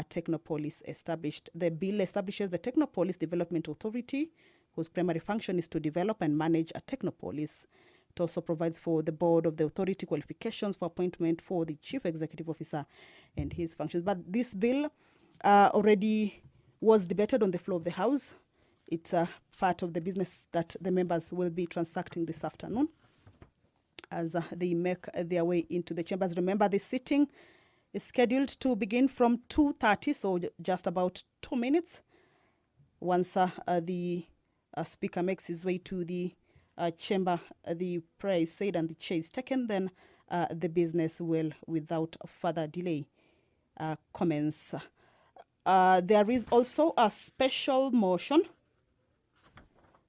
Technopolis established. The bill establishes the Technopolis Development Authority, whose primary function is to develop and manage a technopolis. It also provides for the board of the authority qualifications for appointment for the chief executive officer and his functions. But this bill already was debated on the floor of the House. It's part of the business that the members will be transacting this afternoon as they make their way into the chambers. Remember, the sitting is scheduled to begin from 2:30, so just about 2 minutes. Once the speaker makes his way to the chamber, the prayer is said and the chair is taken, then the business will, without further delay, commence. There is also a special motion.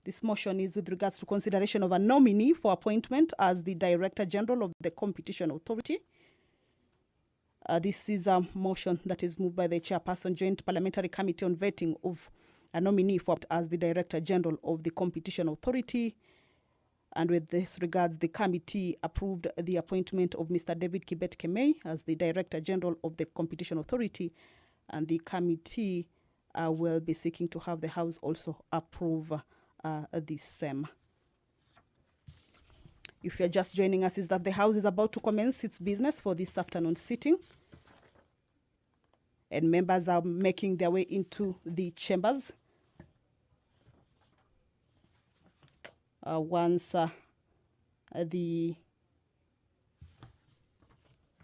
This motion is with regards to consideration of a nominee for appointment as the Director General of the Competition Authority. This is a motion that is moved by the Chairperson, Joint Parliamentary Committee on Vetting of a nominee for as the Director General of the Competition Authority. And with this regards, the committee approved the appointment of Mr. David Kibet Kemei as the Director General of the Competition Authority. And the committee will be seeking to have the House also approve this same. If you're just joining us, is that the House is about to commence its business for this afternoon sitting. And members are making their way into the chambers. Once the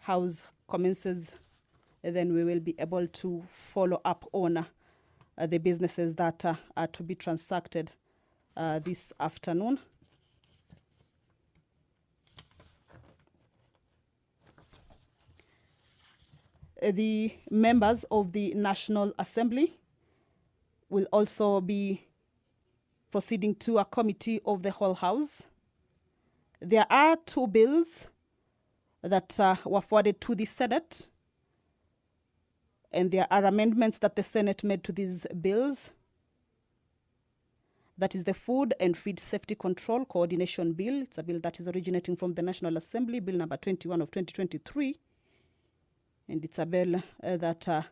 House commences, then we will be able to follow up on the businesses that are to be transacted this afternoon. The members of the National Assembly will also be proceeding to a committee of the whole House. There are 2 bills that were forwarded to the Senate, and there are amendments that the Senate made to these bills. That is the Food and Feed Safety Control Coordination Bill. It's a bill that is originating from the National Assembly, Bill number 21 of 2023. And it's a bill that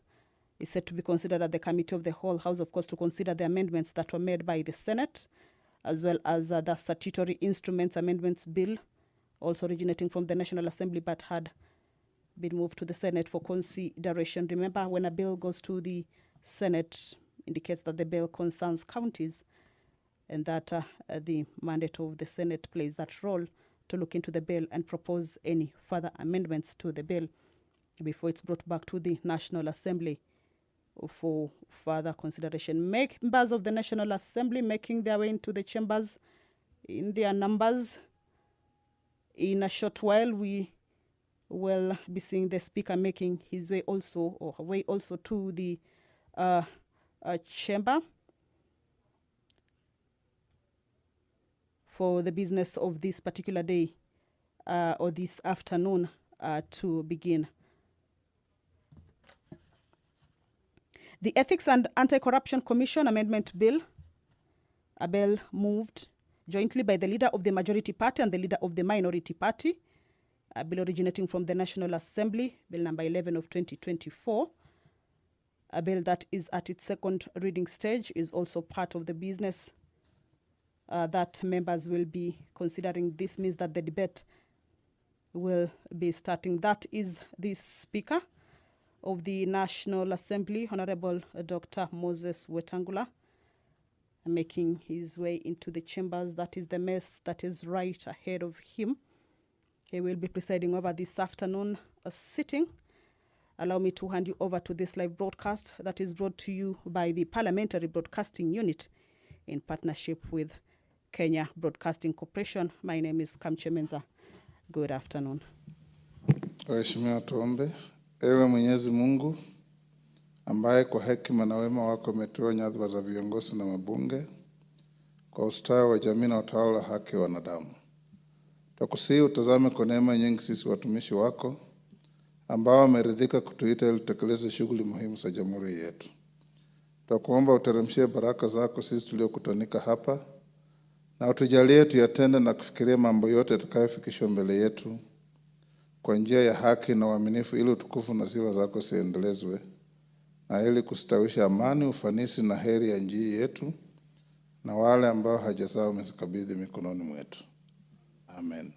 is set to be considered at the Committee of the Whole House, of course, to consider the amendments that were made by the Senate, as well as the Statutory Instruments Amendments Bill, also originating from the National Assembly, but had been moved to the Senate for consideration. Remember, when a bill goes to the Senate, indicates that the bill concerns counties, and that the mandate of the Senate plays that role to look into the bill and propose any further amendments to the bill before it's brought back to the National Assembly for further consideration. Members of the National Assembly making their way into the chambers in their numbers. In a short while, we will be seeing the Speaker making his way also, or her way also, to the chamber for the business of this particular day or this afternoon to begin. The Ethics and Anti-Corruption Commission Amendment Bill, a bill moved jointly by the leader of the majority party and the leader of the minority party, a bill originating from the National Assembly, Bill number 11 of 2024. A bill that is at its second reading stage is also part of the business that members will be considering. This means that the debate will be starting. That is the Speaker of the National Assembly, Honorable Dr. Moses Wetangula, making his way into the chambers. That is the mess that is right ahead of him. He will be presiding over this afternoon sitting. Allow me to hand you over to this live broadcast that is brought to you by the Parliamentary Broadcasting Unit in partnership with Kenya Broadcasting Corporation. My name is Kamche Menza. Good afternoon. Waheshimiwa, tuombe. Ewe Mwenyezi Mungu, ambaye kwa hekima na wema wako umeteua nyadhifa za viongozi na mabunge kwa ustawi wa jamii na utawala wa haki wa wanadamu. Tukusihi utazame kwa neema nyingi sisi watumishi wako ambao wameridhika kutuita ili tutekeleze shughuli muhimu za jamhuri yetu. Tukuomba uteremshie baraka zako sisi tuliokutanika hapa na utujalie tuyatende na kufikiria mambo yote tutakayofikishwa mbele yetu kwa njia ya haki na uaminifu, ili utukufu na sifa zako ziendelezwe na ili kustawisha amani, ufanisi na heri ya nchi yetu, na wale ambao haja zao umezikabidhi mikononi mwetu. Amen.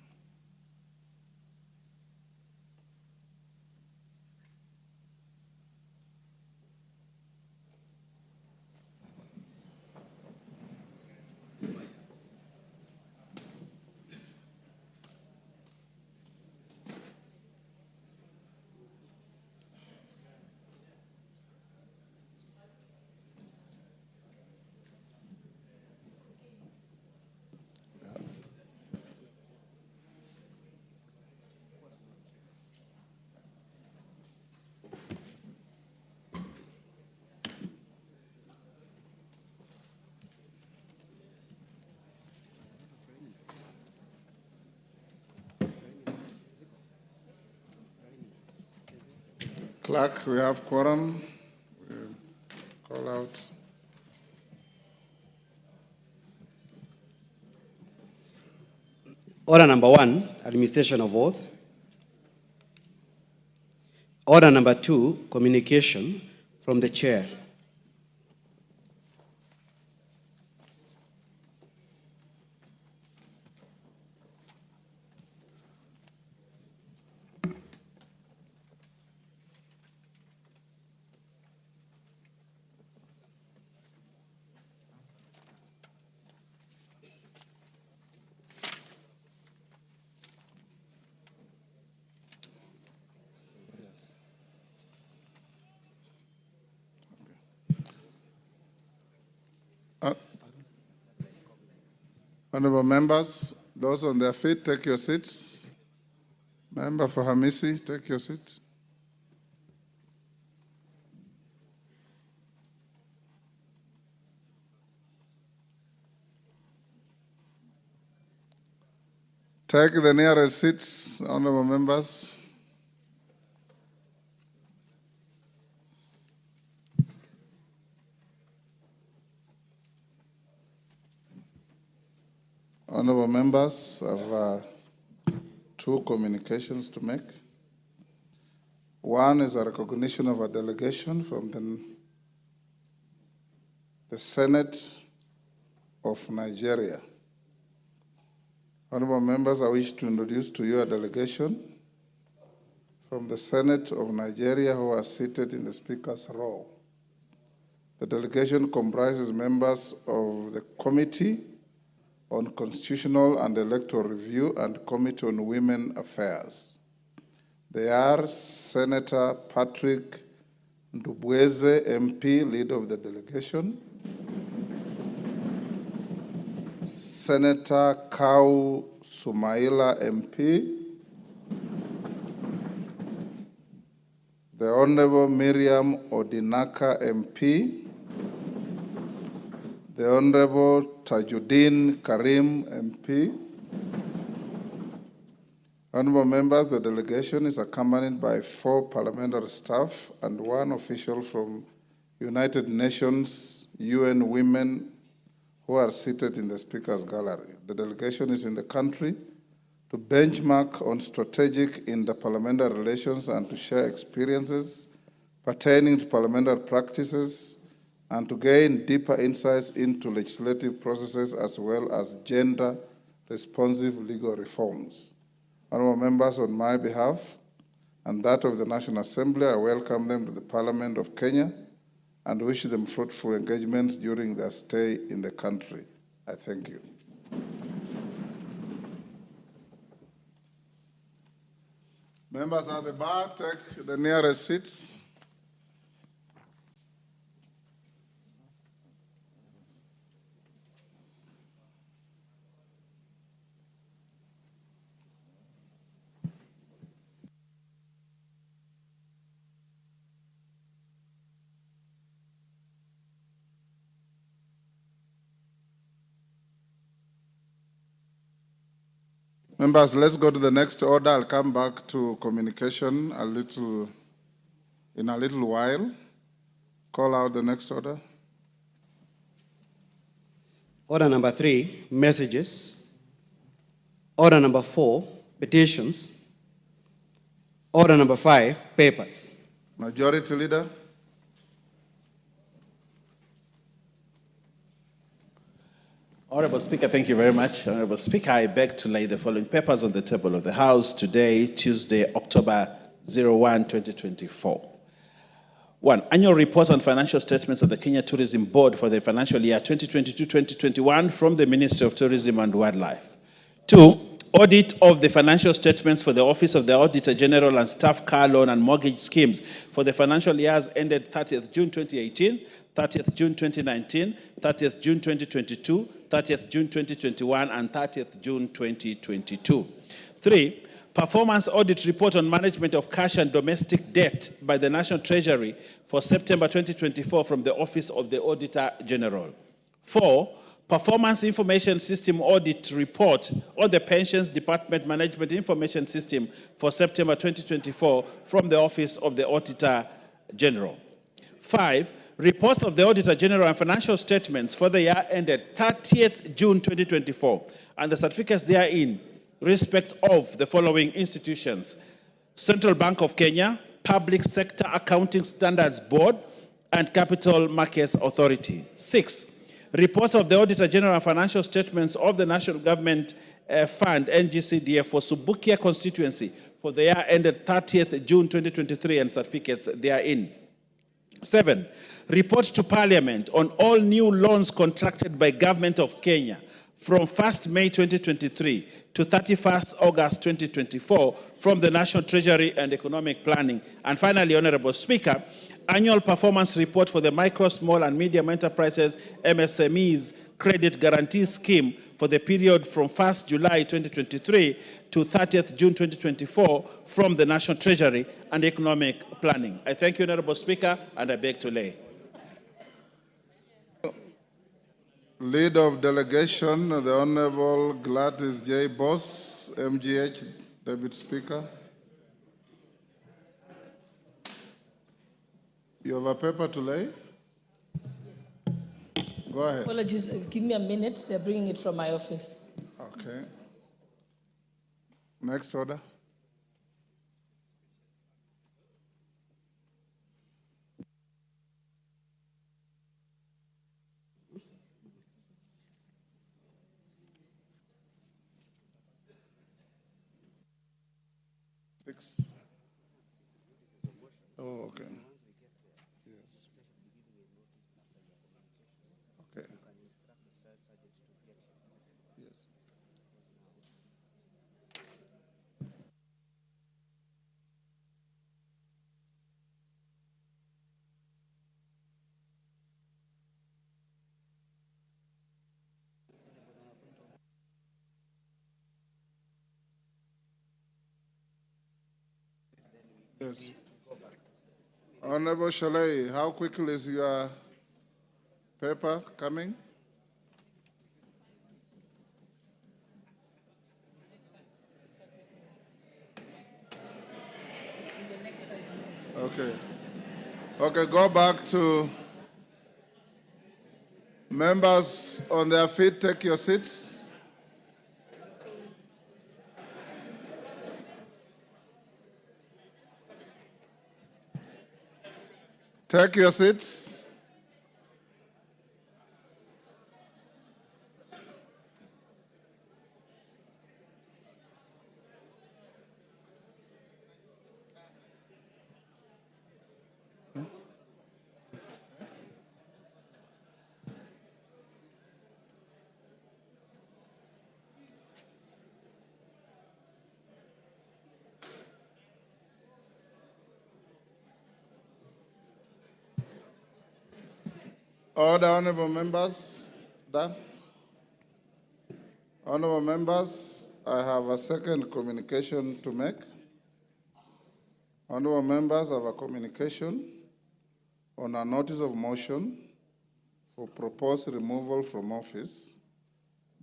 Clerk, we have quorum. We'll call out. Order number 1, administration of oath. Order number 2, communication from the chair. Honorable members, those on their feet, take your seats. Member for Hamisi, take your seat. Take the nearest seats, honorable members. Honorable members, I have two communications to make. One is a recognition of a delegation from the Senate of Nigeria. Honorable members, I wish to introduce to you a delegation from the Senate of Nigeria who are seated in the Speaker's row. The delegation comprises members of the Committee on Constitutional and Electoral Review and Committee on Women Affairs. They are Senator Patrick Ndubweze, MP, leader of the delegation, Senator Kau Sumaila, MP, the Honorable Miriam Odinaka, MP, the Honorable Tajuddin Karim, MP. Honorable members, the delegation is accompanied by 4 parliamentary staff and 1 official from United Nations UN Women who are seated in the Speaker's gallery. The delegation is in the country to benchmark on strategic interparliamentary relations and to share experiences pertaining to parliamentary practices and to gain deeper insights into legislative processes as well as gender-responsive legal reforms. Honorable members, on my behalf and that of the National Assembly, I welcome them to the Parliament of Kenya and wish them fruitful engagements during their stay in the country. I thank you. Members at the bar, take the nearest seats. Members, let's go to the next order. I'll come back to communication in a little while. Call out the next order. Order number 3, messages. Order number 4, petitions. Order number 5, papers. Majority Leader. Honorable Speaker, thank you very much. Honorable Speaker, I beg to lay the following papers on the table of the House today, Tuesday, October 01, 2024. 1. Annual report on financial statements of the Kenya Tourism Board for the financial year 2022-2021 from the Ministry of Tourism and Wildlife. 2. Audit of the financial statements for the Office of the Auditor General and Staff Car Loan and Mortgage Schemes for the financial years ended 30th June 2018, 30th June 2019, 30th June 2022, 30th June 2021, and 30th June 2022. 3. Performance audit report on management of cash and domestic debt by the National Treasury for September 2024 from the Office of the Auditor General. 4. Performance Information System Audit Report on the Pensions Department Management Information System for September 2024 from the Office of the Auditor General. 5. Reports of the Auditor General and financial statements for the year ended 30th June 2024 and the certificates therein respect of the following institutions: Central Bank of Kenya, Public Sector Accounting Standards Board, and Capital Markets Authority. 6. Reports of the Auditor General and financial statements of the National Government Fund, NGCDF, for Subukia constituency for the year ended 30th June 2023 and certificates therein. 7. Report to Parliament on all new loans contracted by Government of Kenya from 1st May 2023 to 31st August 2024 from the National Treasury and Economic Planning. And finally, Honorable Speaker, annual performance report for the Micro, Small and Medium Enterprises MSMEs Credit Guarantee Scheme for the period from 1st July 2023 to 30th June 2024 from the National Treasury and Economic Planning. I thank you, Honorable Speaker, and I beg to lay. Leader of Delegation, the Honorable Gladys J. Boss, MGH, Deputy Speaker. You have a paper to lay? Go ahead. Apologies, give me a minute. They're bringing it from my office. Okay. Next order. Six. Oh, okay. Yes. Okay. Yes. Yes. Honorable Shalay, how quickly is your paper coming? Okay. Okay, go back to members on their feet. Take your seats. Take your seats. All the honorable members, done? Honorable members, I have a second communication to make. Honorable members have a communication on a notice of motion for proposed removal from office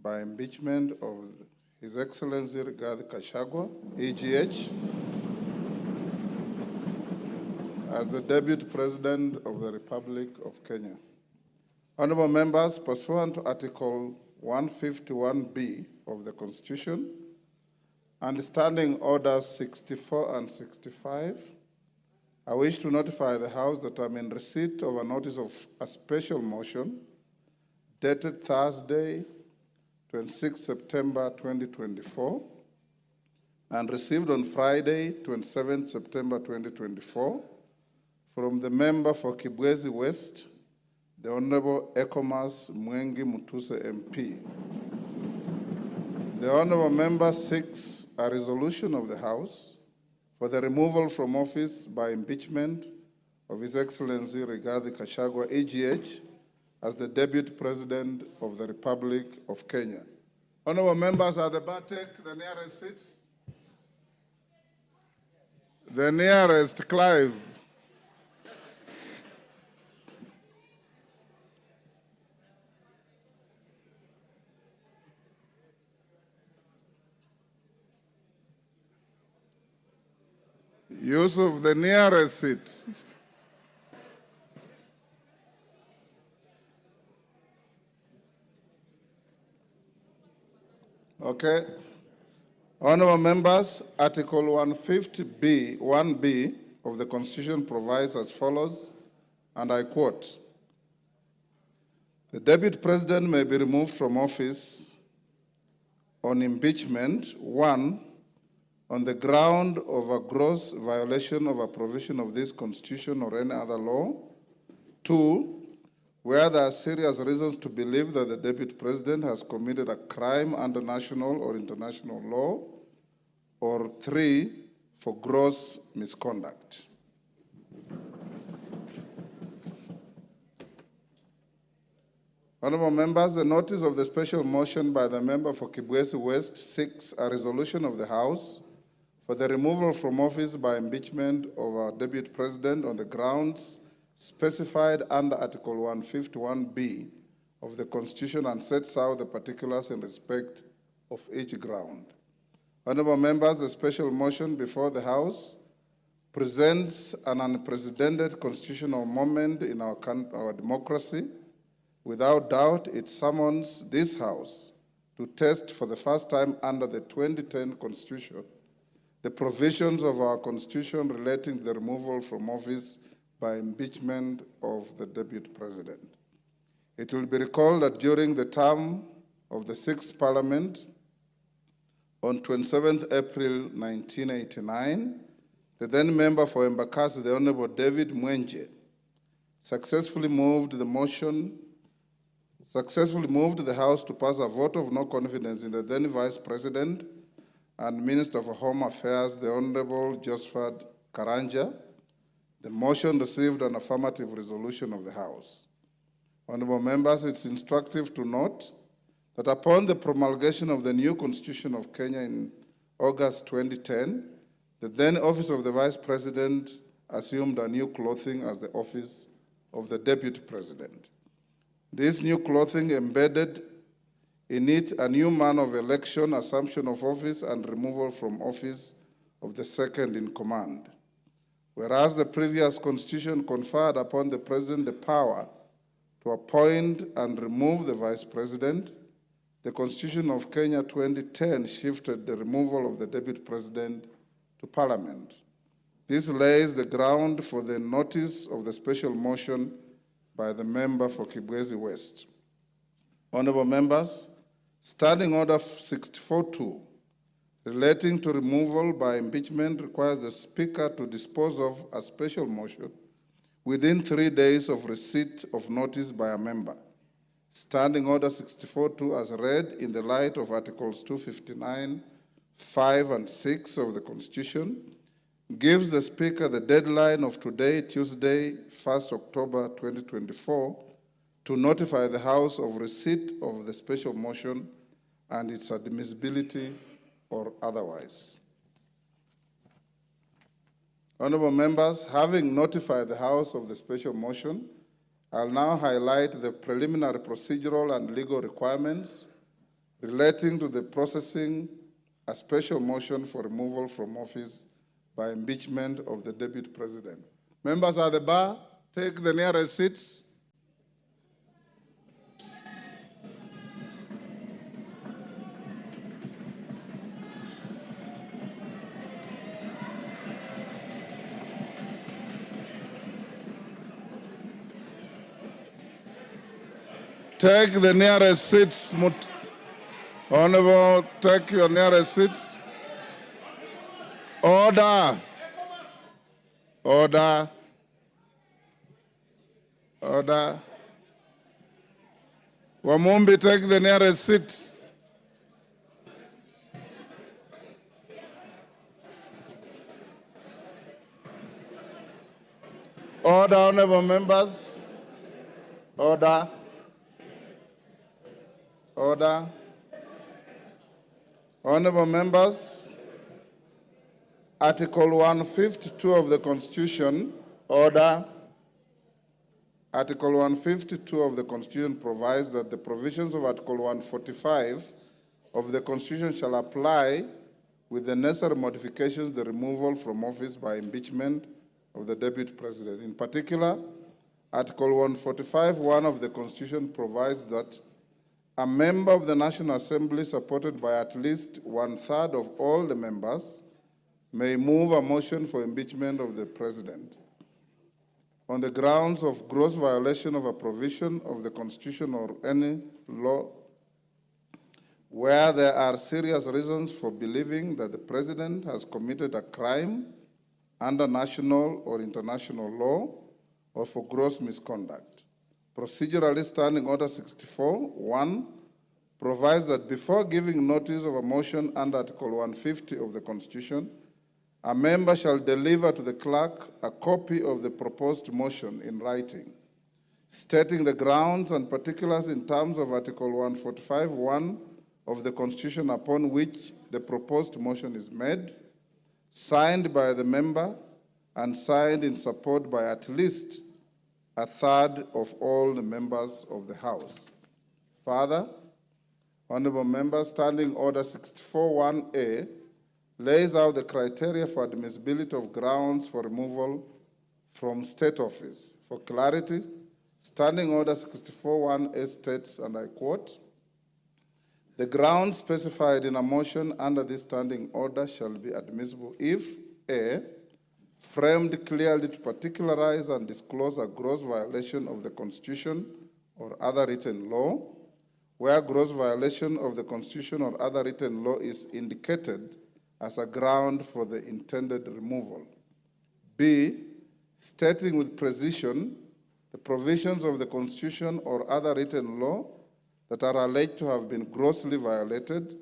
by impeachment of His Excellency Rigathi Gachagua, EGH, as the Deputy President of the Republic of Kenya. Honorable members, pursuant to Article 151B of the Constitution and Standing Orders 64 and 65, I wish to notify the House that I'm in receipt of a notice of a special motion dated Thursday, 26 September 2024, and received on Friday, 27 September 2024, from the member for Kibwezi West, the Honorable Ekomas Mwengi Mutuse MP. The Honorable Member seeks a resolution of the House for the removal from office by impeachment of His Excellency Rigathi Gachagua, AGH, as the Deputy President of the Republic of Kenya. Honorable members, at the bar, take the nearest seats. The nearest, Clive. Yusuf, the nearest seat. Okay. Honorable members, Article 150B, 1B of the Constitution provides as follows, and I quote, "The Deputy President may be removed from office on impeachment, 1, on the ground of a gross violation of a provision of this Constitution or any other law, 2, where there are serious reasons to believe that the Deputy President has committed a crime under national or international law, or 3, for gross misconduct." Honorable members, the notice of the special motion by the member for Kibwezi West seeks a resolution of the House for the removal from office by impeachment of our Deputy President on the grounds specified under Article 151B of the Constitution and sets out the particulars in respect of each ground. Honorable members, the special motion before the House presents an unprecedented constitutional moment in our democracy. Without doubt, it summons this House to test for the first time under the 2010 Constitution the provisions of our Constitution relating to the removal from office by impeachment of the Deputy President. It will be recalled that during the term of the 6th Parliament, on 27th April 1989, the then member for Embakasi, the Honorable David Mwenje, successfully moved the House to pass a vote of no confidence in the then Vice President and Minister for Home Affairs, the Honorable Josephat Karanja. The motion received an affirmative resolution of the House. Honorable members, it's instructive to note that upon the promulgation of the new Constitution of Kenya in August 2010, the then office of the Vice President assumed a new clothing as the office of the Deputy President. This new clothing embedded in it a new manner of election, assumption of office, and removal from office of the second in command. Whereas the previous Constitution conferred upon the President the power to appoint and remove the Vice President, the Constitution of Kenya 2010 shifted the removal of the Deputy President to Parliament. This lays the ground for the notice of the special motion by the member for Kibwezi West. Honorable members, Standing Order 64.2 relating to removal by impeachment requires the Speaker to dispose of a special motion within 3 days of receipt of notice by a member. Standing Order 64.2 as read in the light of Articles 259, 5 and 6 of the Constitution gives the Speaker the deadline of today, Tuesday, 1st October 2024, to notify the House of receipt of the special motion and its admissibility or otherwise. Honorable members, having notified the House of the special motion, I'll now highlight the preliminary procedural and legal requirements relating to the processing a special motion for removal from office by impeachment of the Deputy President. Members at the bar, take the nearest seats. Take the nearest seats. Honorable, take your nearest seats. Order. Order. Order. Wamumbi, take the nearest seat. Order, honorable members. Order. Order. Honorable members, Article 152 of the Constitution, order. Article 152 of the Constitution provides that the provisions of Article 145 of the Constitution shall apply with the necessary modifications the removal from office by impeachment of the Deputy President. In particular, Article 145(1) of the Constitution provides that a member of the National Assembly supported by at least 1/3 of all the members may move a motion for impeachment of the President on the grounds of gross violation of a provision of the Constitution or any law where there are serious reasons for believing that the President has committed a crime under national or international law or for gross misconduct. Procedurally, Standing Order 64(1) provides that before giving notice of a motion under Article 150 of the Constitution, a member shall deliver to the clerk a copy of the proposed motion in writing, stating the grounds and particulars in terms of Article 145(1) of the Constitution upon which the proposed motion is made, signed by the member and signed in support by at least 1/3 of all the members of the House. Further, honorable members, Standing Order 64(1)A lays out the criteria for admissibility of grounds for removal from state office. For clarity, Standing Order 64(1)A states, and I quote, "The grounds specified in a motion under this standing order shall be admissible if A, framed clearly to particularize and disclose a gross violation of the Constitution or other written law, where gross violation of the Constitution or other written law is indicated as a ground for the intended removal. B, stating with precision the provisions of the Constitution or other written law that are alleged to have been grossly violated,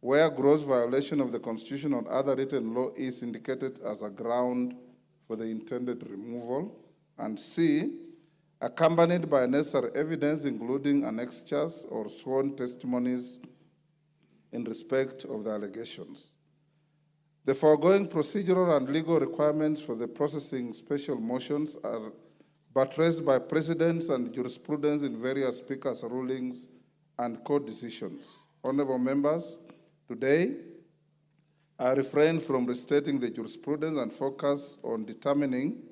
where gross violation of the Constitution or other written law is indicated as a ground for the intended removal. And C, accompanied by necessary evidence, including annexures or sworn testimonies in respect of the allegations. The foregoing procedural and legal requirements for the processing special motions are buttressed by precedents and jurisprudence in various speakers' rulings and court decisions. Honorable members, today I refrain from restating the jurisprudence and focus on determining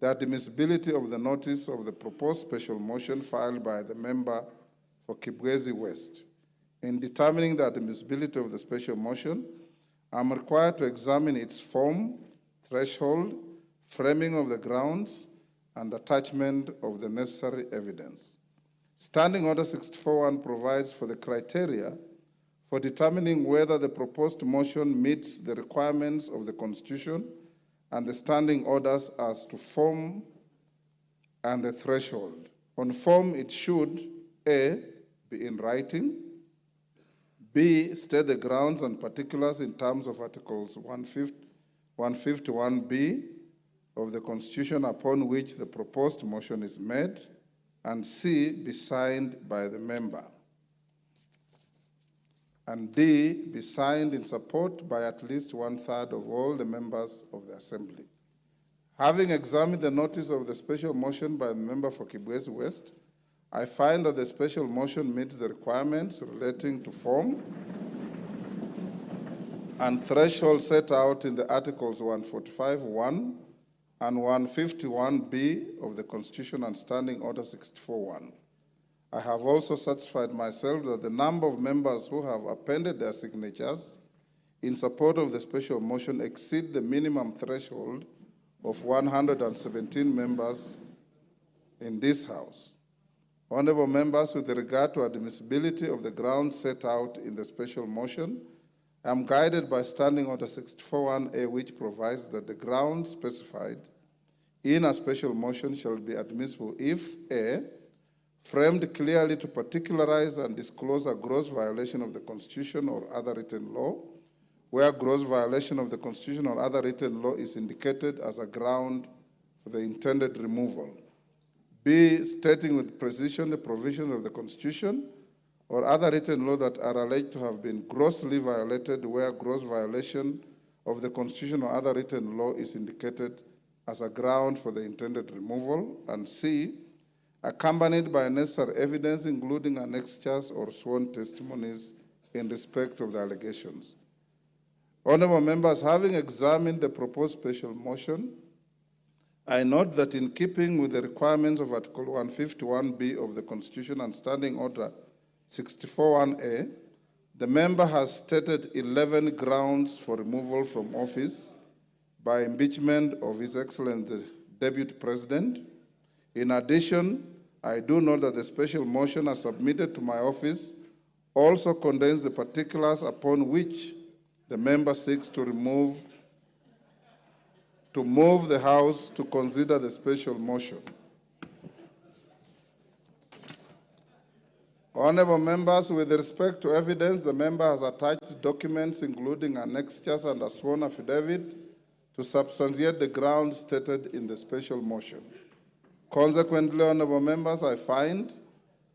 the admissibility of the notice of the proposed special motion filed by the member for Kibwezi West. In determining the admissibility of the special motion, I'm required to examine its form, threshold, framing of the grounds, and attachment of the necessary evidence. Standing Order 64(1) provides for the criteria for determining whether the proposed motion meets the requirements of the Constitution and the standing orders as to form and the threshold. On form, it should, A, be in writing, B, state the grounds and particulars in terms of Articles 151B of the Constitution upon which the proposed motion is made, and C, be signed by the member, and D, be signed in support by at least 1/3 of all the members of the Assembly. Having examined the notice of the special motion by the member for Kibwezi West, I find that the special motion meets the requirements relating to form and threshold set out in the Articles 145(1) and 151B of the Constitution and Standing Order 64(1). I have also satisfied myself that the number of members who have appended their signatures in support of the special motion exceed the minimum threshold of 117 members in this House. Honorable members, with regard to admissibility of the grounds set out in the special motion, I am guided by Standing Order 64(1)A, which provides that the grounds specified in a special motion shall be admissible if A, framed clearly to particularize and disclose a gross violation of the Constitution or other written law, where gross violation of the Constitution or other written law is indicated as a ground for the intended removal. B, stating with precision the provisions of the Constitution or other written law that are alleged to have been grossly violated, where gross violation of the Constitution or other written law is indicated as a ground for the intended removal. And C, accompanied by necessary evidence, including annexures or sworn testimonies in respect of the allegations. Honorable members, having examined the proposed special motion, I note that in keeping with the requirements of Article 151B of the Constitution and Standing Order 64(1)A, the member has stated 11 grounds for removal from office by impeachment of His Excellency the Deputy President. In addition, I do note that the special motion as submitted to my office also contains the particulars upon which the member seeks to move the House to consider the special motion. Honorable members, with respect to evidence, the member has attached documents including annexures and a sworn affidavit to substantiate the grounds stated in the special motion. Consequently, honorable members, I find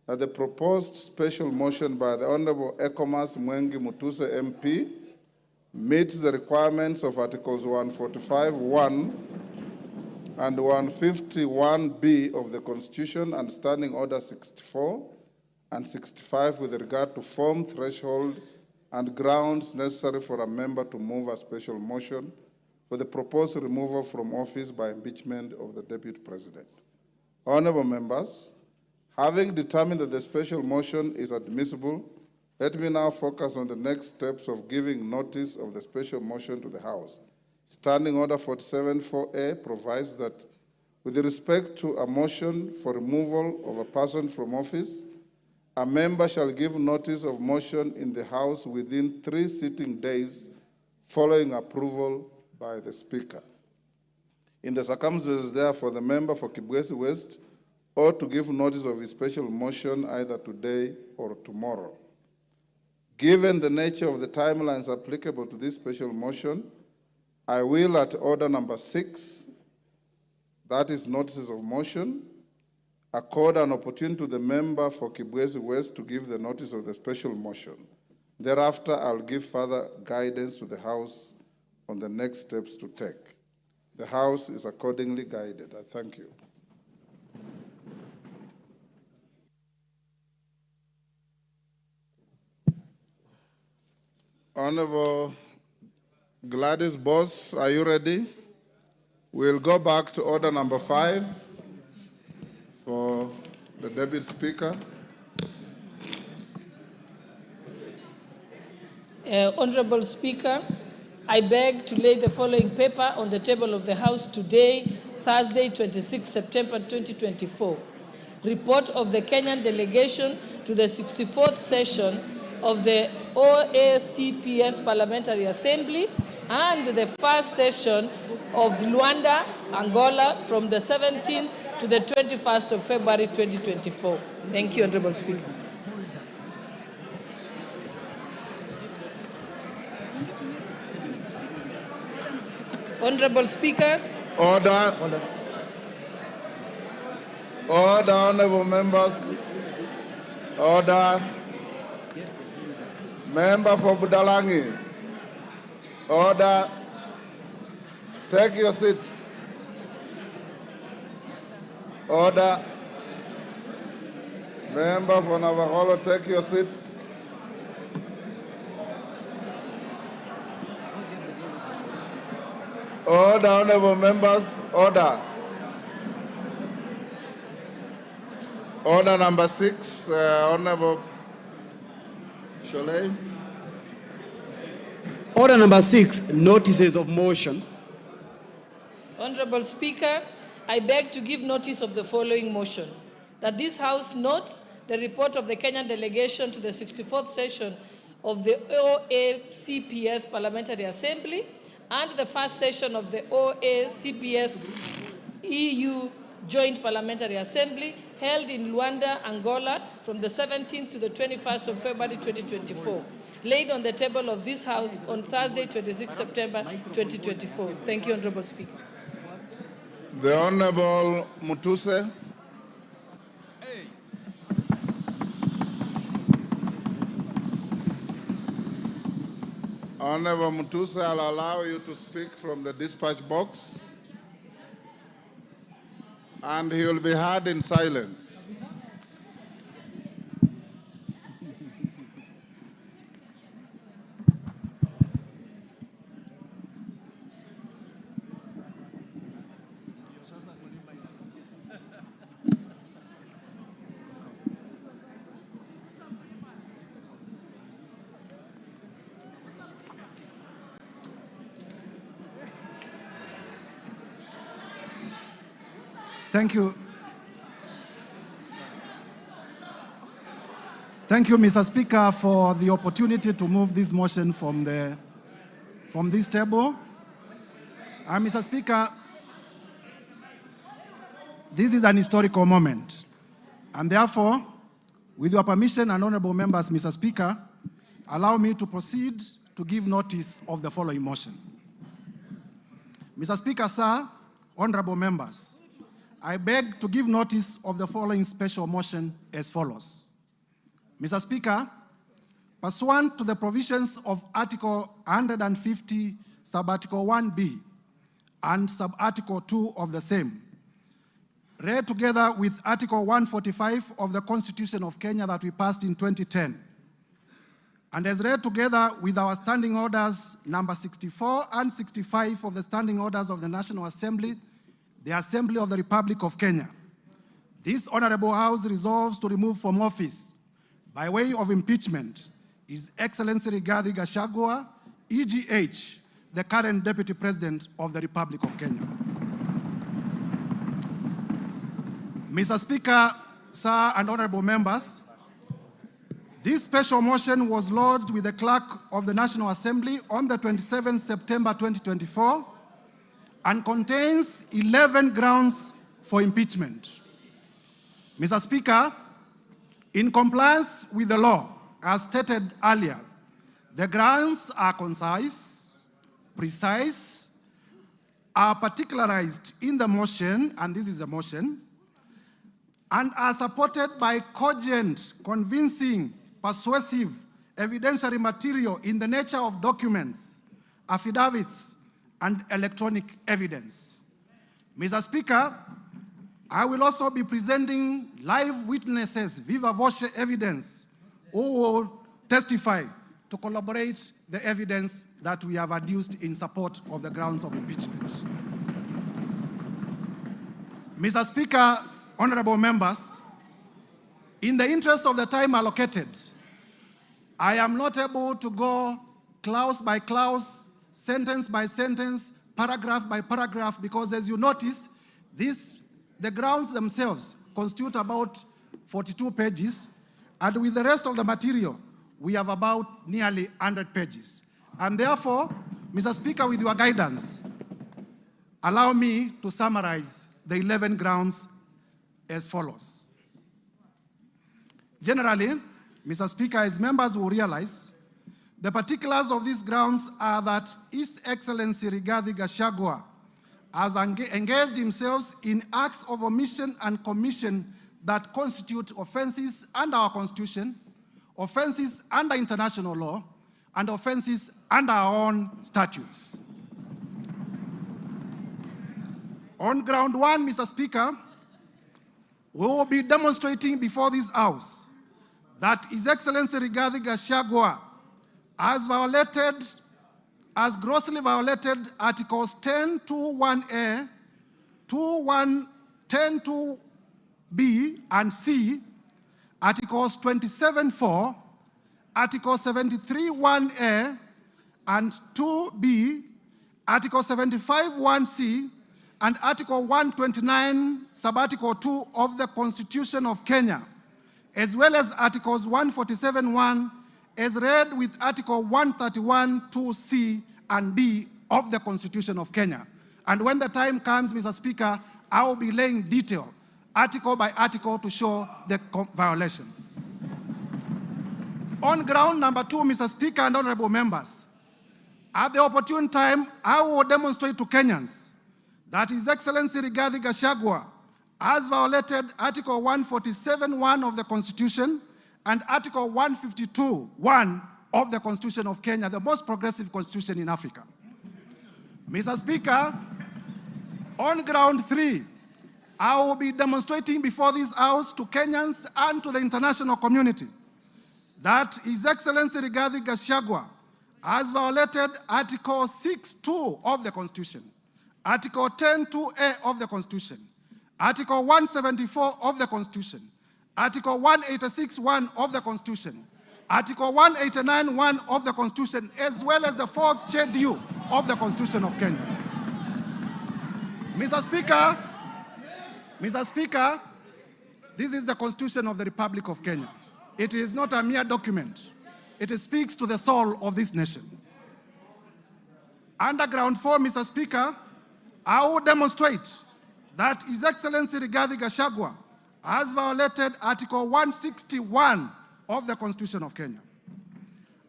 that the proposed special motion by the Honorable Ekomas Mwengi Mutuse MP meets the requirements of Articles 145(1) and 151B of the Constitution and Standing Order 64 and 65 with regard to form, threshold, and grounds necessary for a member to move a special motion for the proposed removal from office by impeachment of the Deputy President. Honorable members, having determined that the special motion is admissible, let me now focus on the next steps of giving notice of the special motion to the House. Standing Order 47(4)A provides that with respect to a motion for removal of a person from office, a member shall give notice of motion in the House within 3 sitting days following approval by the Speaker. In the circumstances, therefore, the member for Kibwezi West ought to give notice of his special motion either today or tomorrow. Given the nature of the timelines applicable to this special motion, I will, at order number 6, that is notices of motion, accord an opportunity to the member for Kibwezi West to give the notice of the special motion. Thereafter, I'll give further guidance to the House on the next steps to take. The House is accordingly guided. I thank you. Honorable Gladys Boss, are you ready? We'll go back to order number 5 for the Deputy Speaker. Honorable Speaker, I beg to lay the following paper on the table of the House today, Thursday, 26 September 2024. Report of the Kenyan delegation to the 64th session of the OACPS Parliamentary Assembly and the first session of Luanda, Angola, from the 17th to the 21st of February 2024. Thank you, Honorable Speaker. Honorable Speaker. Order. Order, honorable members. Order. Member for Budalangi. Order. Take your seats. Order. Member for Navajo, take your seats. Order, honorable members, order. Order number 6, Honorable Sholay. Order number 6, notices of motion. Honorable Speaker, I beg to give notice of the following motion. that this House notes the report of the Kenyan delegation to the 64th session of the OACPS Parliamentary Assembly and the first session of the OACPS EU Joint Parliamentary Assembly held in Luanda, Angola from the 17th to the 21st of February 2024, laid on the table of this House on Thursday, 26 September 2024. Thank you, Honorable Speaker. The Honorable Mutuse. Honorable Mutuse, I'll allow you to speak from the dispatch box, and he will be heard in silence. Thank you. Thank you, Mr. Speaker, for the opportunity to move this motion from this table. Mr. Speaker, this is an historical moment, and therefore, with your permission and honorable members, Mr. Speaker, allow me to proceed to give notice of the following motion. Mr. Speaker, sir, honorable members, I beg to give notice of the following special motion as follows. Mr. Speaker, pursuant to the provisions of Article 150, Sub-Article 1B and Sub-Article 2 of the same, read together with Article 145 of the Constitution of Kenya that we passed in 2010, and as read together with our standing orders number 64 and 65 of the standing orders of the National Assembly, the Assembly of the Republic of Kenya, this Honorable House resolves to remove from office, by way of impeachment, His Excellency Rigathi Gachagua, EGH, the current Deputy President of the Republic of Kenya. Mr. Speaker, sir, and honorable members, this special motion was lodged with the Clerk of the National Assembly on the 27th September 2024 and contains 11 grounds for impeachment. Mr. Speaker, in compliance with the law, as stated earlier, the grounds are concise, precise, are particularized in the motion, and this is a motion, and are supported by cogent, convincing, persuasive, evidentiary material in the nature of documents, affidavits, and electronic evidence. Mr. Speaker, I will also be presenting live witnesses, viva voce evidence, who will testify to corroborate the evidence that we have adduced in support of the grounds of impeachment. Mr. Speaker, honorable members, in the interest of the time allocated, I am not able to go clause by clause, sentence by sentence, paragraph by paragraph, because as you notice, the grounds themselves constitute about 42 pages, and with the rest of the material, we have about nearly 100 pages. And therefore, Mr. Speaker, with your guidance, allow me to summarize the 11 grounds as follows. Generally, Mr. Speaker, as members will realize, the particulars of these grounds are that His Excellency Rigathi Gachagua has engaged himself in acts of omission and commission that constitute offenses under our Constitution, offenses under international law, and offenses under our own statutes. On ground one, Mr. Speaker, we will be demonstrating before this House that His Excellency Rigathi Gachagua has grossly violated Articles 10(2)(1)(a), 10(2)(b) and C, Articles 27(4), Article 73(1)(a) and 2(b), Article 75(1)(c), and Article 129, Sub-Article 2 of the Constitution of Kenya, as well as Articles 147(1), as read with Article 131(2)(c) and D of the Constitution of Kenya. And when the time comes, Mr. Speaker, I will be laying detail, article by article, to show the violations. On ground number 2, Mr. Speaker and honorable members, at the opportune time, I will demonstrate to Kenyans that His Excellency Rigathi Gachagua has violated Article 147(1) of the Constitution and Article 152(1) of the Constitution of Kenya, the most progressive constitution in Africa. Mr. Speaker, on ground 3, I will be demonstrating before this House to Kenyans and to the international community that His Excellency Rigathi Gachagua has violated Article 6(2) of the Constitution, Article 10(2)(a) of the Constitution, Article 174 of the Constitution, Article 186(1) of the Constitution, Article 189(1) of the Constitution, as well as the 4th schedule of the Constitution of Kenya. Mr. Speaker, this is the Constitution of the Republic of Kenya. It is not a mere document. It speaks to the soul of this nation. Under ground 4, Mr. Speaker, I will demonstrate that His Excellency Rigathi Gachagua has violated Article 161 of the Constitution of Kenya.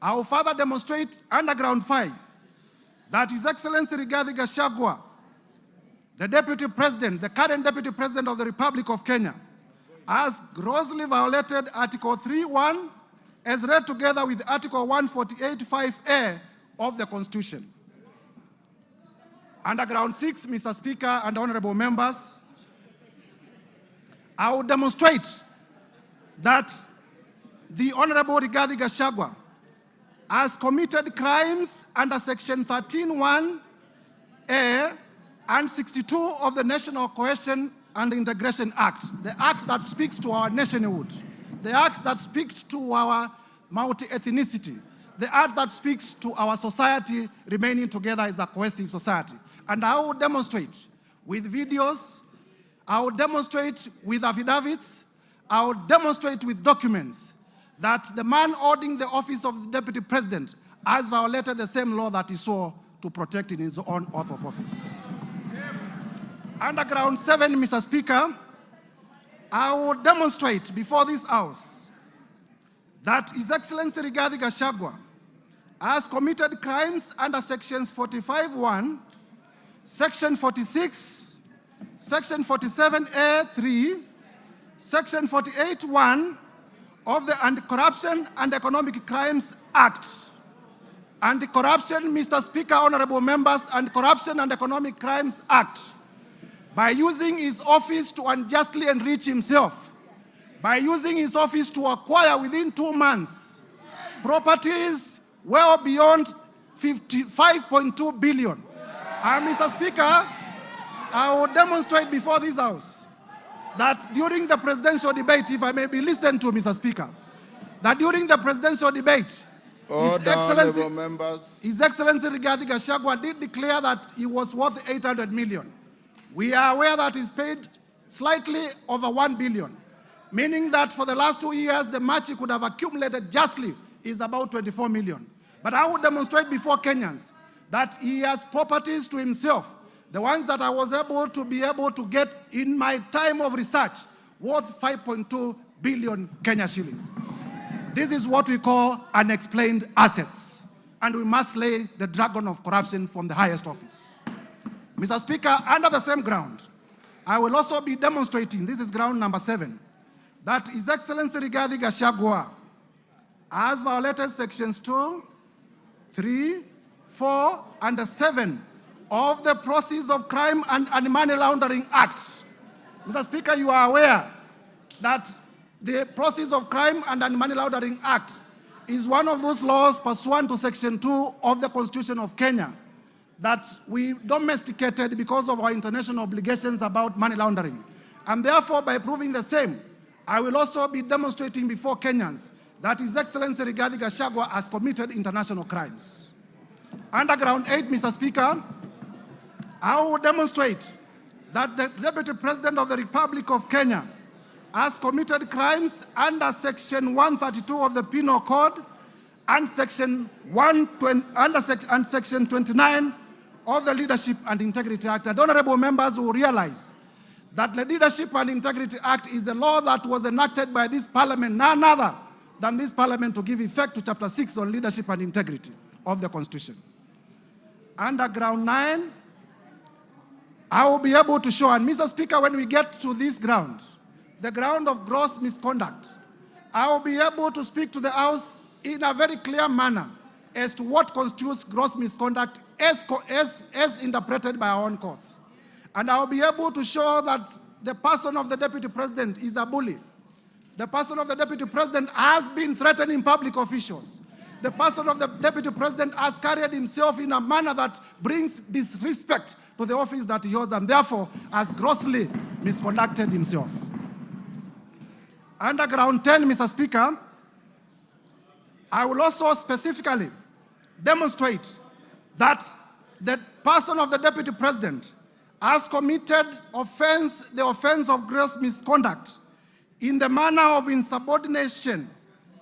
I will further demonstrate under ground 5 that His Excellency Rigathi Gachagua, the Deputy President, the current Deputy President of the Republic of Kenya, has grossly violated Article 3(1) as read together with Article 148(5)(a) of the Constitution. Under ground 6, Mr. Speaker and honorable members, I will demonstrate that the Honorable Rigathi Gachagua has committed crimes under Section 13(1)(a) and 62 of the National Cohesion and Integration Act, the act that speaks to our nationhood, the act that speaks to our multi-ethnicity, the act that speaks to our society remaining together as a cohesive society. And I will demonstrate with videos, I will demonstrate with affidavits, I will demonstrate with documents that the man holding the office of the Deputy President has violated the same law that he swore to protect in his own oath of office. Under ground 7, Mr. Speaker, I will demonstrate before this House that His Excellency Rigathi Gachagua has committed crimes under Sections 45(1), Section 46, Section 47(a)(3), Section 48(1) of the Anti-Corruption and Economic Crimes Act. Anti-Corruption, Mr. Speaker, honorable members, Anti-Corruption and Economic Crimes Act, by using his office to unjustly enrich himself, by using his office to acquire within 2 months properties well beyond 55.2 billion. And Mr. Speaker, I will demonstrate before this House that during the presidential debate, if I may be listened to, Mr. Speaker, that during the presidential debate, His Excellency Rigathi Gachagua did declare that he was worth 800 million. We are aware that he's paid slightly over 1 billion, meaning that for the last 2 years, the much he could have accumulated justly is about 24 million. But I will demonstrate before Kenyans that he has properties to himself, the ones that I was able to get in my time of research, worth 5.2 billion Kenya shillings. This is what we call unexplained assets, and we must slay the dragon of corruption from the highest office. Mr. Speaker, under the same ground, I will also be demonstrating, this is ground number 7, that His Excellency Rigathi Gachagua has violated Sections 2, 3, 4, and 7 of the Proceeds of Crime and Money Laundering Act. Mr. Speaker, you are aware that the Proceeds of Crime and Money Laundering Act is one of those laws pursuant to Section 2 of the Constitution of Kenya that we domesticated because of our international obligations about money laundering. And therefore, by proving the same, I will also be demonstrating before Kenyans that His Excellency Rigathi Gachagua has committed international crimes. Under ground 8, Mr. Speaker, I will demonstrate that the Deputy President of the Republic of Kenya has committed crimes under Section 132 of the Penal Code and Section 29 of the Leadership and Integrity Act. And honorable members will realize that the Leadership and Integrity Act is the law that was enacted by this parliament, none other than this parliament, to give effect to Chapter 6 on leadership and integrity of the Constitution. Under ground 9, I will be able to show, and Mr. Speaker, when we get to this ground, the ground of gross misconduct, I will be able to speak to the House in a very clear manner as to what constitutes gross misconduct as interpreted by our own courts. And I will be able to show that the person of the Deputy President is a bully. The person of the Deputy President has been threatening public officials. The person of the Deputy President has carried himself in a manner that brings disrespect to the office that he holds, and therefore has grossly misconducted himself. Under ground 10, Mr. Speaker, I will also specifically demonstrate that the person of the Deputy President has committed the offense of gross misconduct in the manner of insubordination,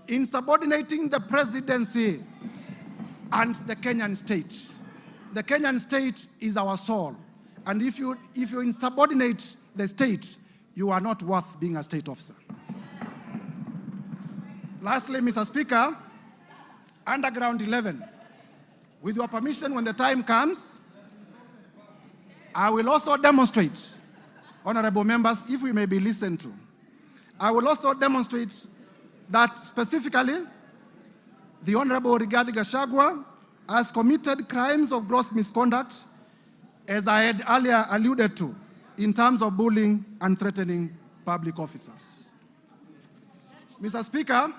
insubordinating the presidency and the Kenyan state. The Kenyan state is our soul. And if you insubordinate the state, you are not worth being a state officer. Lastly, Mr. Speaker, under ground 11, with your permission, when the time comes, I will also demonstrate, honorable members, if we may be listened to, I will also demonstrate that specifically the Honorable Rigathi Gachagua has committed crimes of gross misconduct, as I had earlier alluded to, in terms of bullying and threatening public officers. Mr. Speaker,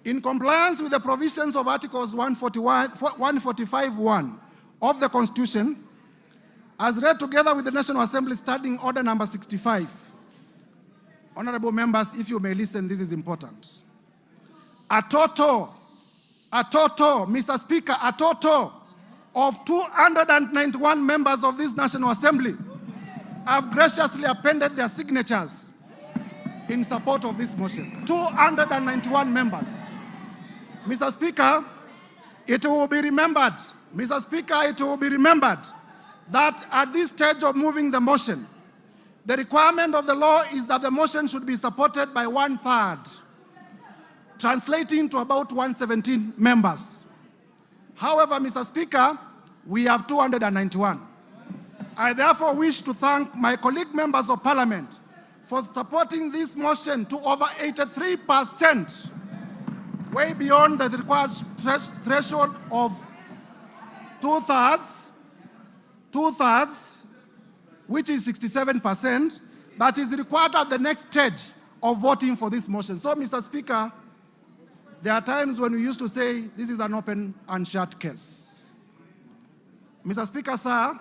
in compliance with the provisions of Articles 145(1) of the Constitution, as read together with the National Assembly Standing Order number 65, honorable members, if you may listen, this is important. A total, Mr. Speaker, a total of 291 members of this National Assembly have graciously appended their signatures in support of this motion. 291 members. Mr. Speaker, it will be remembered, Mr. Speaker, it will be remembered that at this stage of moving the motion, the requirement of the law is that the motion should be supported by 1/3, translating to about 117 members. However, Mr. Speaker, we have 291. I therefore wish to thank my colleague members of Parliament for supporting this motion to over 83%, way beyond the required threshold of 2/3, which is 67%, that is required at the next stage of voting for this motion. So, Mr. Speaker, there are times when we used to say this is an open and shut case. Mr. Speaker, sir,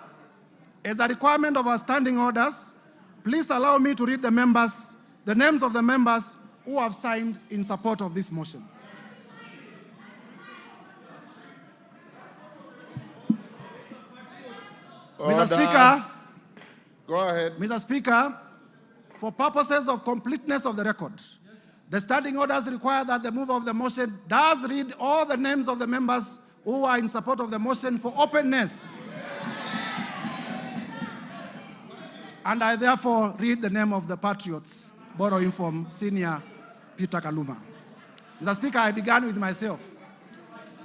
as a requirement of our standing orders, please allow me to read the names of the members who have signed in support of this motion. Order. Mr. Speaker, go ahead. Mr. Speaker, for purposes of completeness of the record, the standing orders require that the mover of the motion does read all the names of the members who are in support of the motion for openness. And I therefore read the name of the patriots, borrowing from Senior Peter Kaluma. Mr. Speaker, I began with myself.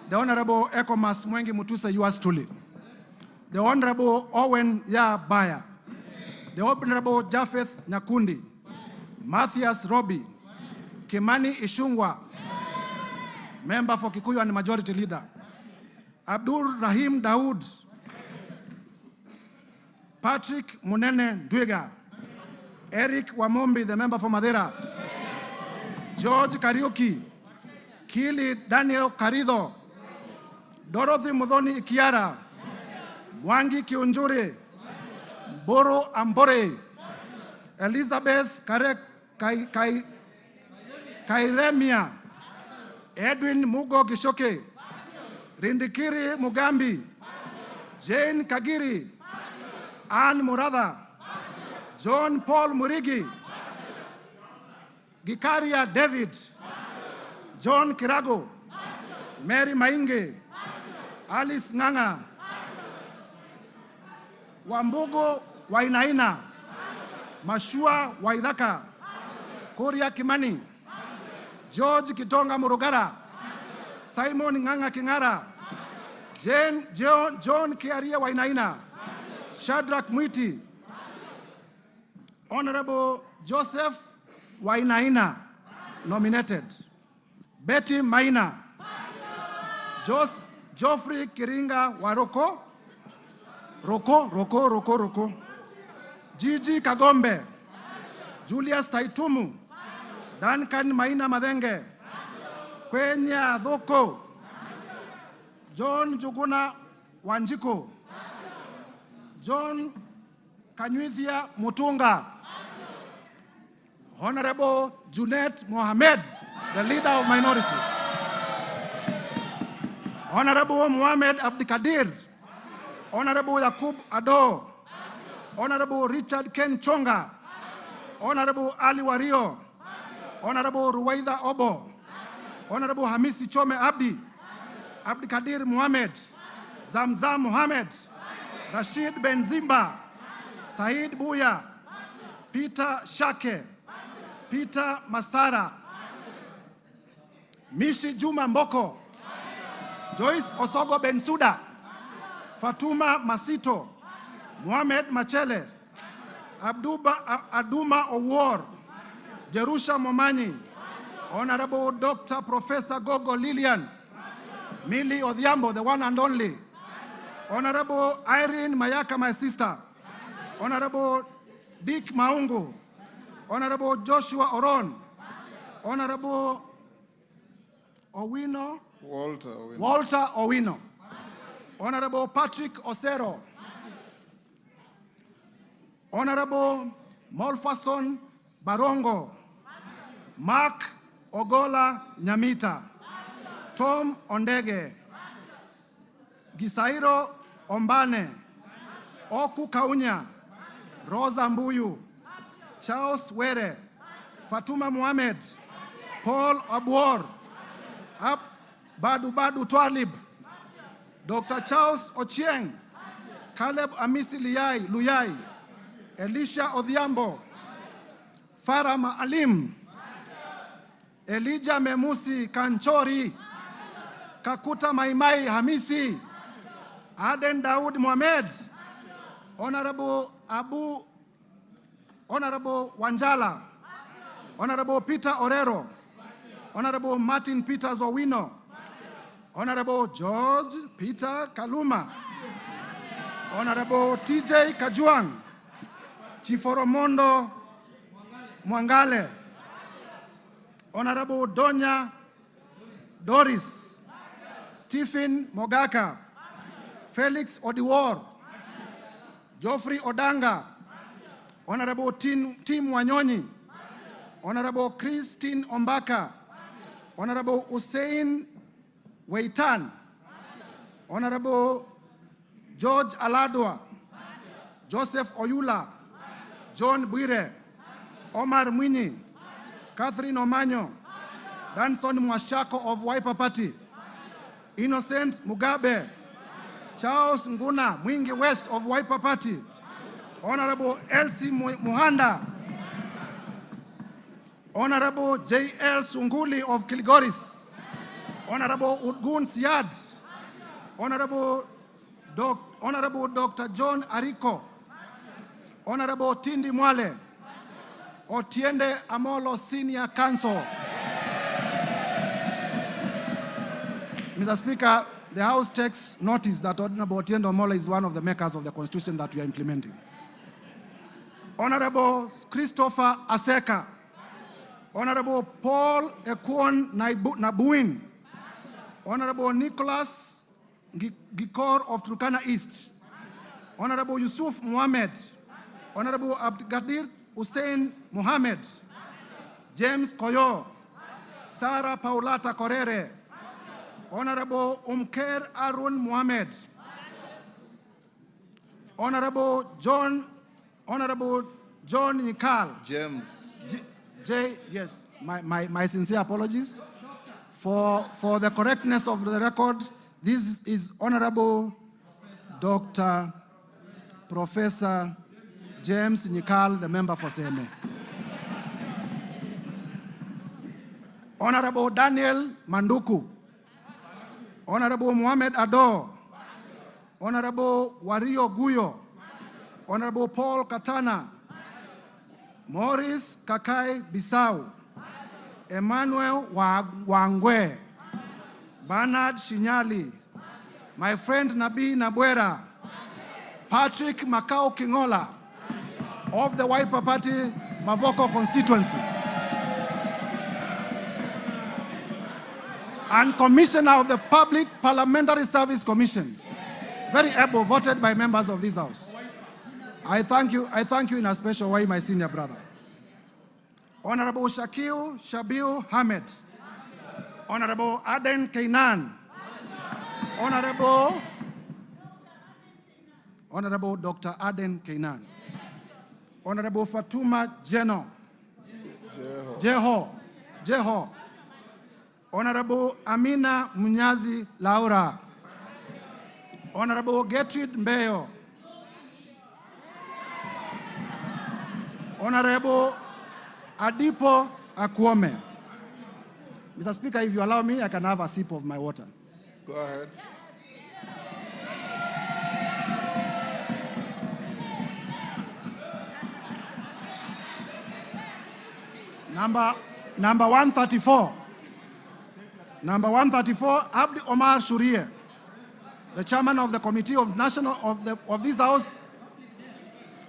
The Honorable Ekomas Mwengi Mutuse, yours truly. The Honorable Owen Baya. The Honorable Japheth Nyakundi. Matthias Robi. Kimani Ishungwa. Member for Kikuyu and Majority Leader. Abdul Rahim Daoud. Patrick Munene Dwiga. Eric Wamombi, the member for Madeira. George Kariuki. Kili Daniel Karido. Dorothy Mudhoni Ikiara. Mwangi Kiunjure. Boro Ambore. Elizabeth Kairemia. Edwin Mugo Gishoke. Rindikiri Mugambi. Jane Kagiri. Anne Murada. John Paul Murigi, Gikaria David, John Kirago, Mary Mainge, Alice Nganga, Wambugo Wainaina, Mashua Waidaka, Korea Kimani, George Kitonga Murugara, Simon Nganga Kingara, John Kiaria Wainaina, Shadrach Mwiti, Honorable Joseph Wainaina, nominated. Betty Maina, Geoffrey Kiringa Waroko, Roko. Gigi Kagombe, Julius Taitumu, Duncan Maina Madenge, Kwenya Dhoko, John Juguna Wanjiko, John Kanyuithia Mutunga, Honorable Junet Mohamed, the leader of minority, Honorable Mohamed Abdikadir, Honorable Yakub Ado, Honorable Richard Ken Chonga, Honorable Ali Wario, Honorable Ruwaida Obo, Honorable Hamisi Chome Abdi, Abdikadir Mohamed, Zamzam Mohamed, Rashid Benzimba, Said Buya, Peter Shake, Peter Masara, Mishi Juma Mboko, Joyce Osogo Bensuda, Fatuma Masito, Mohamed Machele, Aduma Owor, Jerusha Momanyi, Honorable Dr. Professor Gogo Lilian, Millie Odhiambo, the one and only, Honorable Irene Mayaka, my sister, Honorable Dick Maungu, Honorable Joshua Oron, Honorable Walter Owino, Honorable Patrick Osero, Honorable Molfason Barongo, Mark Ogola Nyamita, Tom Ondege, Gisairo Ombane, Oku Kaunya, Rosa Mbuyu, Charles Were, Fatuma Mohamed, Paul Abuor, Badu Twalib, Dr. Charles Ochieng, Caleb Amisi Luyai, Elisha Odhiambo, Farah Maalim, Elijah Memusi Kanchori, Kakuta Maimai Hamisi, Aden Daud Mohamed, Honorable Honorable Wanjala, Honorable Peter Orero, Honorable Martin Peters Owino, Honorable George Peter Kaluma, Honorable TJ Kajuang, Chiforomondo Mwangale, Honorable Donya Doris, Stephen Mogaka, Felix Odiwor, Geoffrey Odanga, Honorable Tim Wanyonyi, Honorable Christine Ombaka, Honorable Hussein Weitan, Honorable George Aladwa, Joseph Oyula, John Bwire, Omar Mwinyi, Catherine Omanyo, Danson Mwashako of Wiper Party, Innocent Mugabe, Charles Nguna, Mwingi West of Wiper Party, Honorable Elsie Muhanda, Honorable J.L. Sunguli of Kilgoris, Honorable Udgun Siad, Honorable Dr. John Ariko, Honorable Tindi Mwale, Otiende Amolo Senior Counsel. Mr. Speaker, the House takes notice that Honorable Otiende Amolo is one of the makers of the Constitution that we are implementing. Honorable Christopher Aseka, Honorable Paul Ekwon Nabuin, Honorable Nicholas Gikor of Turkana East, Honorable Yusuf Mohammed, Honorable Abdikadir Hussein Mohammed, James Koyo, Sarah Paulata Korere, Honorable Umker Arun Mohammed, Honorable John Nikal. James. Yes, my sincere apologies. For the correctness of the record, this is Honorable Dr. Professor James Nikal, the member for Seme. Honorable Daniel Manduku. Honorable Mohamed Ado. Honorable Wario Guyo. Honorable Paul Katana. Maurice Kakai Bissau. Emmanuel Wangwe. Bernard Shinyali. My friend Nabi Nabwera. Patrick Makau Kingola of the Wiper Party, Mavoko constituency. And Commissioner of the Public Parliamentary Service Commission. Very able, voted by members of this House. I thank you in a special way, my senior brother. Honorable Shakil Shabil Hamed. Honorable Aden Kainan. Honorable Dr. Aden Kainan. Honorable Fatuma Jeno. Jeho. Honorable Amina Munyazi Laura. Honorable Gertrude Mbeyo. Honorable Adipo Akwome. Mr. Speaker, if you allow me, I can have a sip of my water. Go ahead. Number 134. Number 134, Abdi Omar Shurie, the chairman of the Committee of of this House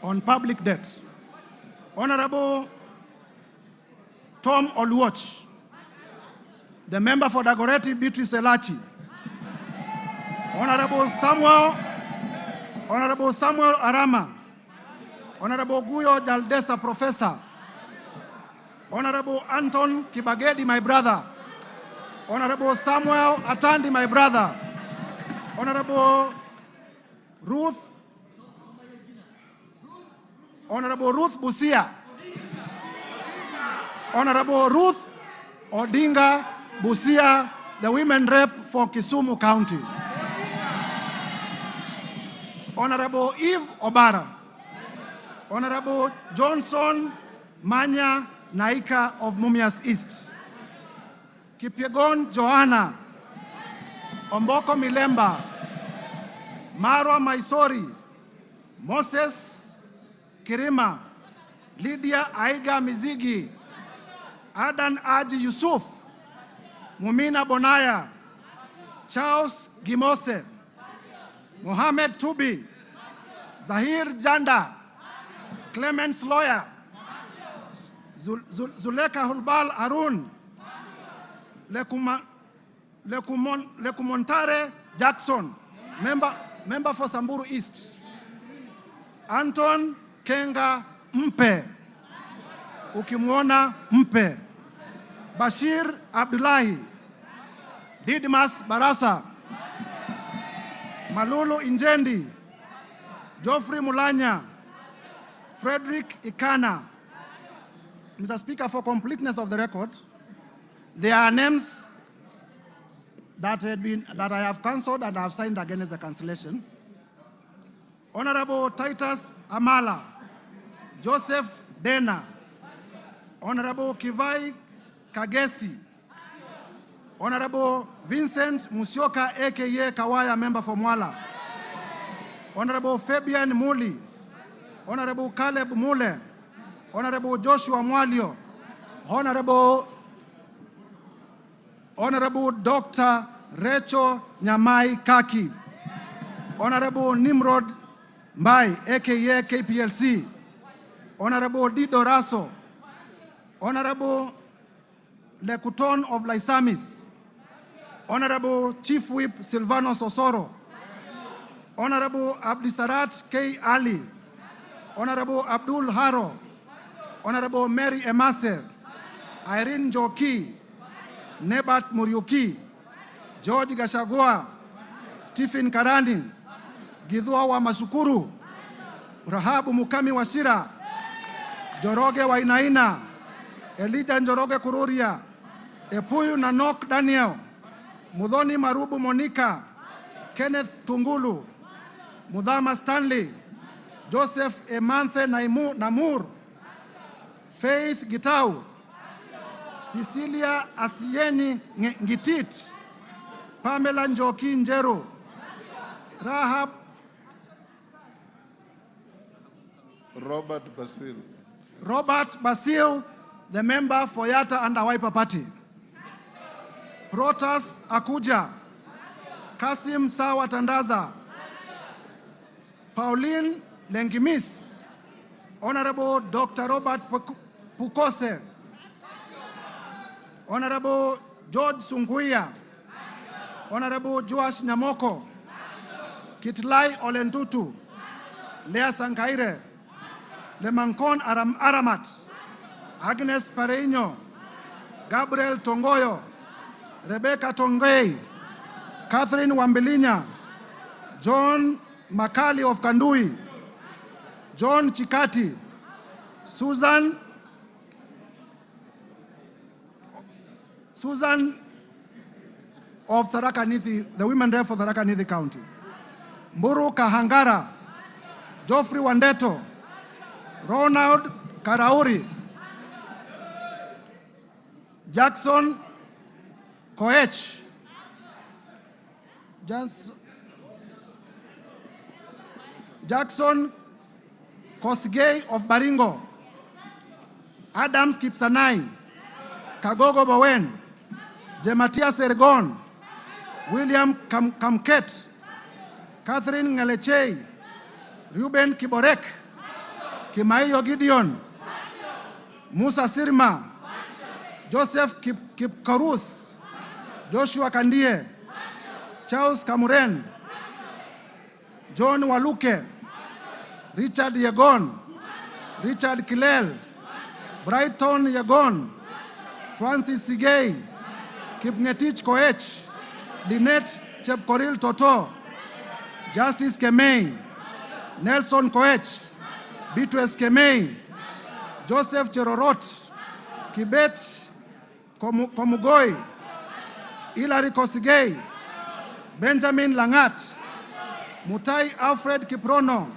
on Public Debt. Honorable Tom Oluoch, the member for Dagoretti Beatrice Elachi. Honorable Samuel Arama. Honorable Guyo Jaldesa, Professor. Honorable Anton Kibagedi, my brother. Honorable Samuel Atandi, my brother. Honorable Ruth Busia. Honorable Ruth Odinga Busia, the women rep for Kisumu County. Honorable Eve Obara. Honorable Johnson Manya Naika of Mumias East. Kipyegon Joanna. Omboko Milemba. Marwa Maisori. Moses Kirima. Lydia Aiga Mizigi. Adan Aji Yusuf. Mumina Bonaya. Charles Gimose. Mohamed Tubi. Zahir Janda. Clemens Lawyer. Zuleka Hulbal Arun. Lekumontare Jackson, member for Samburu East. Anton Kenga Mpe, ukimwona Mpe. Bashir Abdullahi. Didmas Barasa. Malulu Injendi. Geoffrey Mulanya. Frederick Ikana. Mr. Speaker, for completeness of the record, there are names that I have cancelled and I have signed against the cancellation. Honorable Titus Amala, Joseph Dena, Honorable Kivai Kagesi, Honorable Vincent Musyoka, aka Kawaya, member for Mwala, Honorable Fabian Muli, Honorable Caleb Mule, Honorable Joshua Mwalio, Honorable Dr. Recho Nyamai Kaki, Honorable Nimrod Mbai, aka KPLC, Honorable Dido Raso, Honorable Lekuton of Laisamis, Honorable Chief Whip Silvanos Osoro, Honorable Abdisarat K. Ali, Honorable Abdul Haro, Honorable Mary Emase, Irene Joki, Nebat Muriuki, George Gachagua, Stephen Karani, Gidhua wa Masukuru, Rahabu Mukami Washira, Joroge Wainaina, Elijah Njoroge Kururia, Epuyu Nanok Daniel, Mudhoni Marubu Monica, Kenneth Tungulu, Mudhama Stanley, Joseph Emanthe Namur, Faith Gitau, Cecilia Asieni Ngitit, Pamela Njoki Njeru, Rahab Robert Basil, the member for Yatta and Wiper Party. Protas Akuja, Kasim Sawa Tandaza, Pauline Lengimis, Honorable Dr. Robert Pukose, Honorable George Sunguia, Honorable Joash Nyamoko, Kitlai Olentutu, Lea Sankaire, Lemankon Aramat, Agnes Pareño, Gabriel Tongoyo, Rebecca Tongei, Catherine Wambilinya, John Makali of Kandui, John Chikati, Susan of Tharaka Nithi, the women rep for Tharaka Nithi County, Mburu Kahangara, Geoffrey Wandeto, Ronald Karauri, Jackson Koech, Jackson Kosgei of Baringo, Adams Kipsanai, Kagogo Bowen, Jematia Sergon, William Kamket, Catherine Ngalechei, Ruben Kiborek, Kimaiyo Gideon, Musa Sirma, Joseph Kipkarus, Joshua Kandie, Charles Kamuren, John Waluke, Richard Yegon, Richard Kilel, Brighton Yegon, Francis Sigei, Kipngetich Koech, Lynette Chepkoril Toto, Justice Kemei, Nelson Koech, Beatrice Kemei, Joseph Cherorot, Kibet Komugoi, Hilary Kosigei, Benjamin Langat, Mutahi Alfred Kiprono,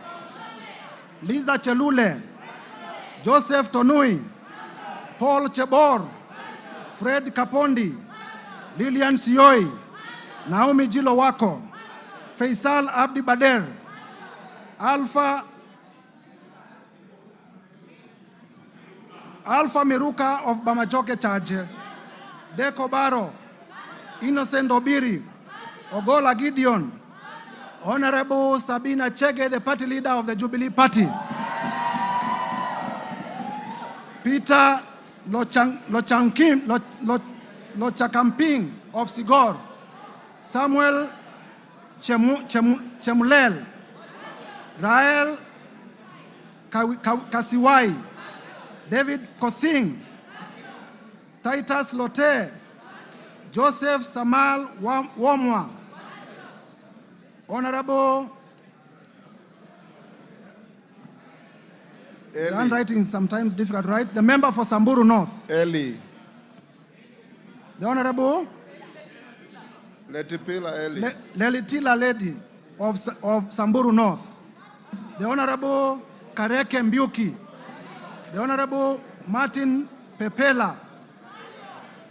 Liza Chelule, Joseph Tonui, Paul Chebor, Fred Kapondi, Lilian Sioi, Naomi Jilowako, Faisal Abdi Bader, Alpha Miruka of Bamajoke Charge, Deko Baro, Innocent Obiri, Ogola Gideon, Honorable Sabina Chege, the party leader of the Jubilee Party, Peter Lochakamping of Sigor, Samuel Chemulel, Rael Kasiwai, David Kosing, Titus Lote, Joseph Samal Womwa, Honorable, the handwriting is sometimes difficult, right? The member for Samburu North. Eli. The Honorable Letipila Eli. Lelitila Lady of Samburu North. The Honorable Kareke Mbiuki. The Honorable Martin Pepela.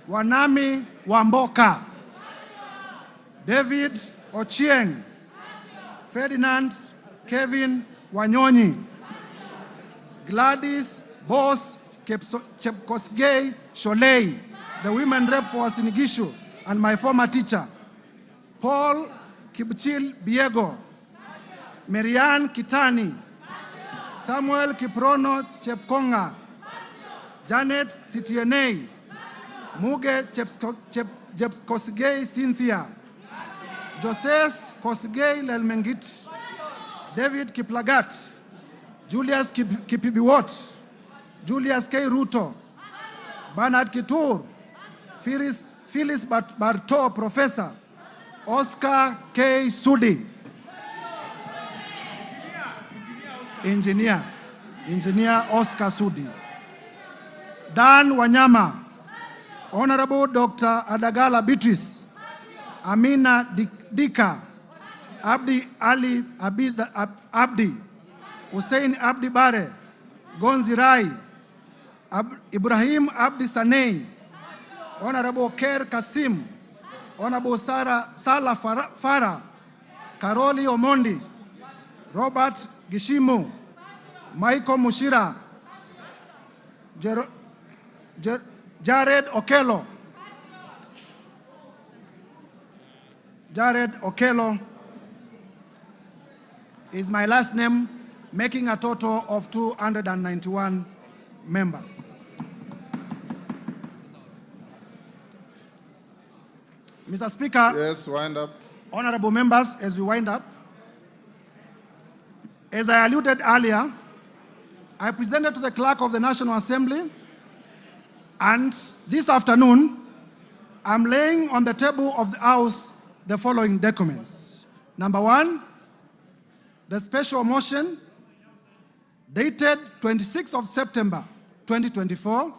Wanami Wamboka. David Ochieng. Ferdinand Kevin Wanyonyi. Gladys Boss Chepkosgei Sholei, the women rep for Sinigishu, and my former teacher. Paul Kibchil Biego, Marianne Kitani, Samuel Kiprono Chepkonga, Janet Sitienei, Muge Chepkosgei Cynthia, Joses Kosgei Lelmengit, David Kiplagat, Julius Kipibiwot, Julius K. Ruto, Bernard Kitur, Phyllis Barto, Professor, Oscar K. Sudi, Engineer Oscar Sudi. Dan Wanyama, Honorable Dr. Adagala Beatrice, Amina Dika, Abdi Ali Abdi, Hussein Abdi Bare, Gonzi Rai, Ibrahim Abdi Sanei, Honorable Ker Kasim, Honorable Salah Farah, Karoli Omondi, Robert Gishimu, Michael Mushira, Jared Okello. Jared Okello is my last name, making a total of 291 members. Mr. Speaker. Yes, wind up. Honorable members, as we wind up, as I alluded earlier, I presented to the Clerk of the National Assembly, and this afternoon, I'm laying on the table of the House the following documents. Number one, the special motion dated 26th of September 2024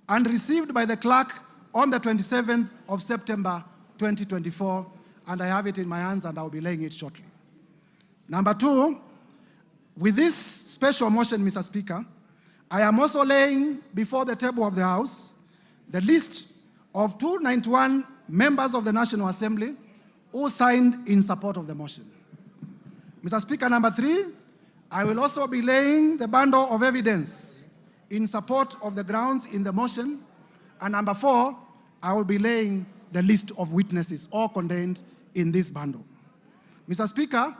and received by the clerk on the 27th of September 2024, and I have it in my hands and I'll be laying it shortly. Number two, with this special motion, Mr. Speaker, I am also laying before the table of the House the list of 291 members of the National Assembly who signed in support of the motion. Mr. Speaker, number three, I will also be laying the bundle of evidence in support of the grounds in the motion. And number four, I will be laying the list of witnesses all contained in this bundle. Mr. Speaker,